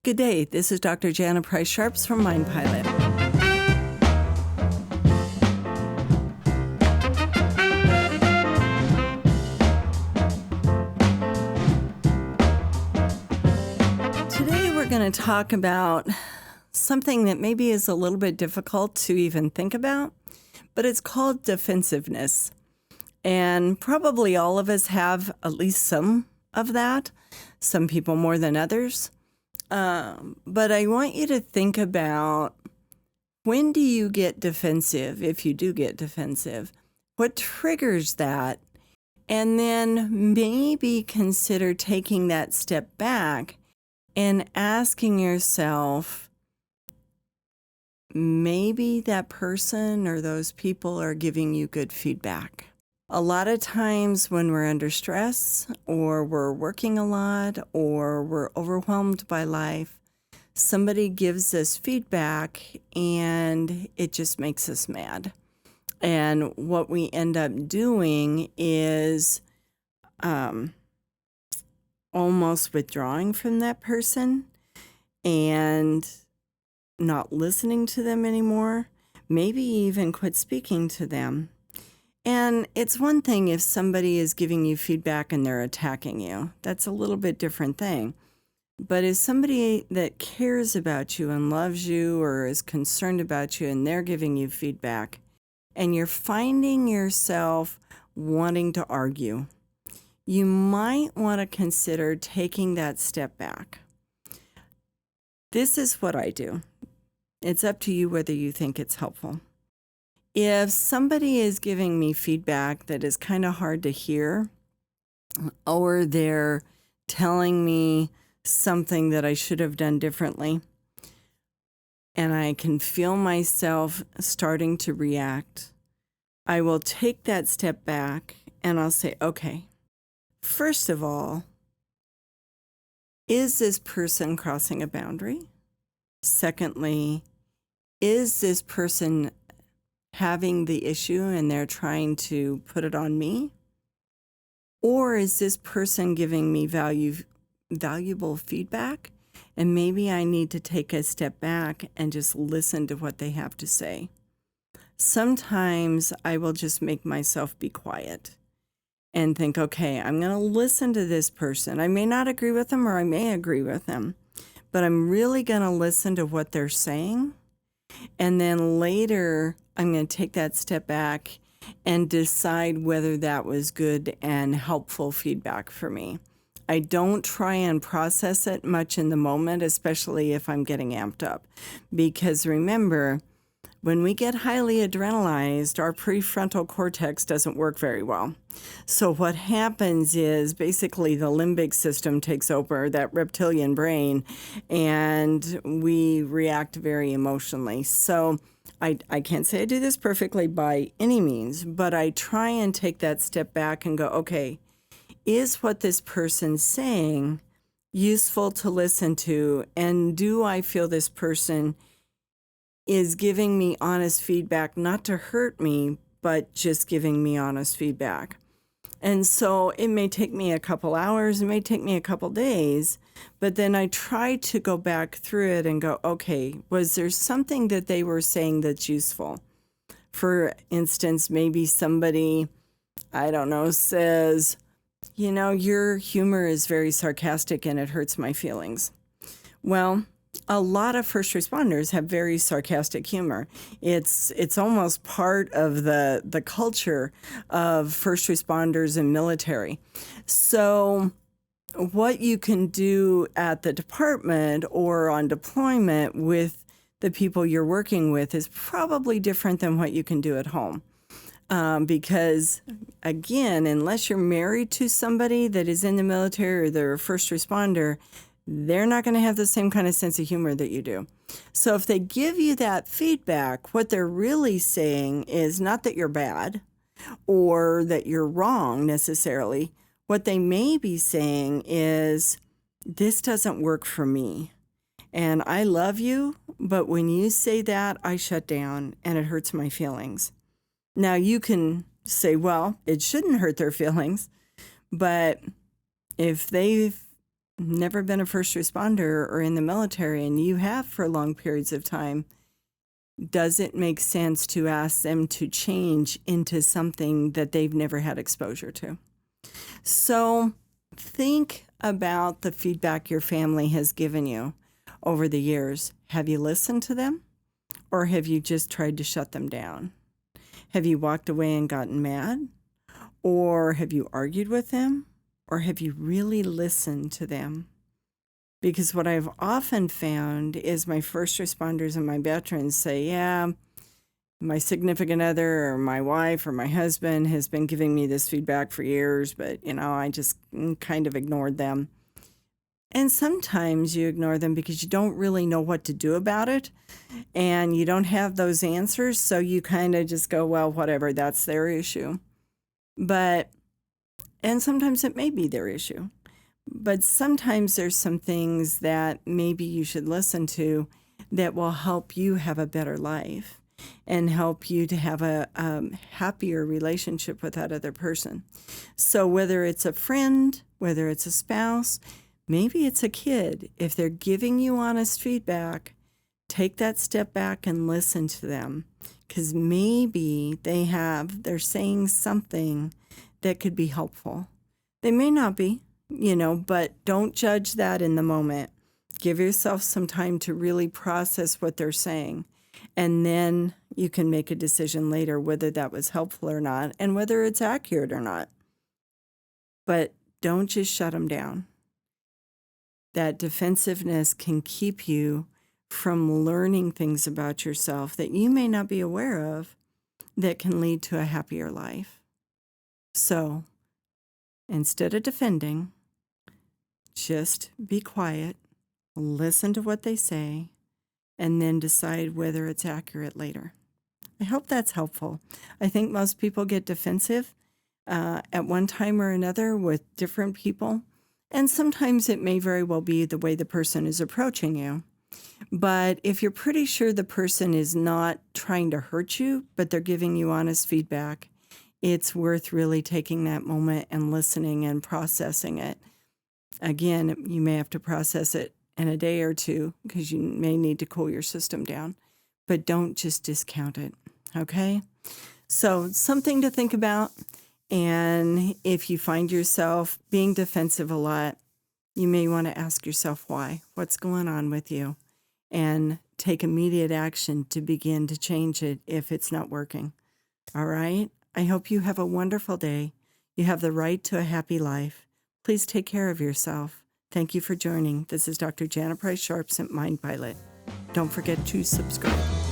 Good day. This is Dr. Jana Price Sharps from Mind Pilot. Today we're going to talk about something that maybe is a little bit difficult to even think about, but it's called defensiveness. And probably all of us have at least some of that, some people more than others. But I want you to think about, when do you get defensive, if you do get defensive? What triggers that? And then maybe consider taking that step back and asking yourself, maybe that person or those people are giving you good feedback. A lot of times when we're under stress or we're working a lot or we're overwhelmed by life, somebody gives us feedback and it just makes us mad. And what we end up doing is almost withdrawing from that person and not listening to them anymore, maybe even quit speaking to them. And it's one thing if somebody is giving you feedback and they're attacking you. That's a little bit different thing. But if somebody that cares about you and loves you or is concerned about you and they're giving you feedback and you're finding yourself wanting to argue, you might want to consider taking that step back. This is what I do. It's up to you whether you think it's helpful. If somebody is giving me feedback that is kind of hard to hear, or they're telling me something that I should have done differently, and I can feel myself starting to react, I will take that step back and I'll say, okay, first of all, is this person crossing a boundary? Secondly, is this person having the issue and they're trying to put it on me? Or is this person giving me valuable feedback? And maybe I need to take a step back and just listen to what they have to say. Sometimes I will just make myself be quiet and think, okay, I'm going to listen to this person. I may not agree with them or I may agree with them, but I'm really going to listen to what they're saying. And then later, I'm going to take that step back and decide whether that was good and helpful feedback for me. I don't try and process it much in the moment, especially if I'm getting amped up. Because remember, when we get highly adrenalized, our prefrontal cortex doesn't work very well. So what happens is basically the limbic system takes over, that reptilian brain, and we react very emotionally. So I can't say I do this perfectly by any means, but I try and take that step back and go, okay, is what this person's saying useful to listen to? And do I feel this person is giving me honest feedback, not to hurt me, but just giving me honest feedback? And so it may take me a couple hours, it may take me a couple days, but then I try to go back through it and go, okay, was there something that they were saying that's useful? For instance, maybe somebody, I don't know, says, you know, your humor is very sarcastic and it hurts my feelings. Well, a lot of first responders have very sarcastic humor. It's almost part of the culture of first responders and military. So what you can do at the department or on deployment with the people you're working with is probably different than what you can do at home. Because, again, unless you're married to somebody that is in the military or they're a first responder, they're not going to have the same kind of sense of humor that you do. So if they give you that feedback, what they're really saying is not that you're bad or that you're wrong necessarily. What they may be saying is, this doesn't work for me. And I love you, but when you say that, I shut down and it hurts my feelings. Now you can say, well, it shouldn't hurt their feelings, but if they've never been a first responder or in the military and you have for long periods of time, does it make sense to ask them to change into something that they've never had exposure to? So think about the feedback your family has given you over the years. Have you listened to them, or have you just tried to shut them down? Have you walked away and gotten mad? Or have you argued with them? Or have you really listened to them? Because what I've often found is my first responders and my veterans say, yeah, my significant other or my wife or my husband has been giving me this feedback for years, but, I just kind of ignored them. And sometimes you ignore them because you don't really know what to do about it and you don't have those answers. So you kind of just go, well, whatever, that's their issue. And sometimes it may be their issue. But sometimes there's some things that maybe you should listen to that will help you have a better life and help you to have a happier relationship with that other person. So whether it's a friend, whether it's a spouse, maybe it's a kid, if they're giving you honest feedback, take that step back and listen to them, because maybe they're saying something that could be helpful. They may not be, but don't judge that in the moment. Give yourself some time to really process what they're saying. And then you can make a decision later whether that was helpful or not and whether it's accurate or not. But don't just shut them down. That defensiveness can keep you from learning things about yourself that you may not be aware of that can lead to a happier life. So instead of defending, just be quiet, listen to what they say, and then decide whether it's accurate later. I hope that's helpful. I think most people get defensive at one time or another with different people, and sometimes it may very well be the way the person is approaching you. But if you're pretty sure the person is not trying to hurt you, but they're giving you honest feedback, it's worth really taking that moment and listening and processing it. Again, you may have to process it in a day or two because you may need to cool your system down, but don't just discount it, okay? So something to think about, and if you find yourself being defensive a lot, you may want to ask yourself why. What's going on with you? And take immediate action to begin to change it if it's not working. All right? I hope you have a wonderful day. You have the right to a happy life. Please take care of yourself. Thank you for joining. This is Dr. Janet Price Sharps at Mind Pilot. Don't forget to subscribe.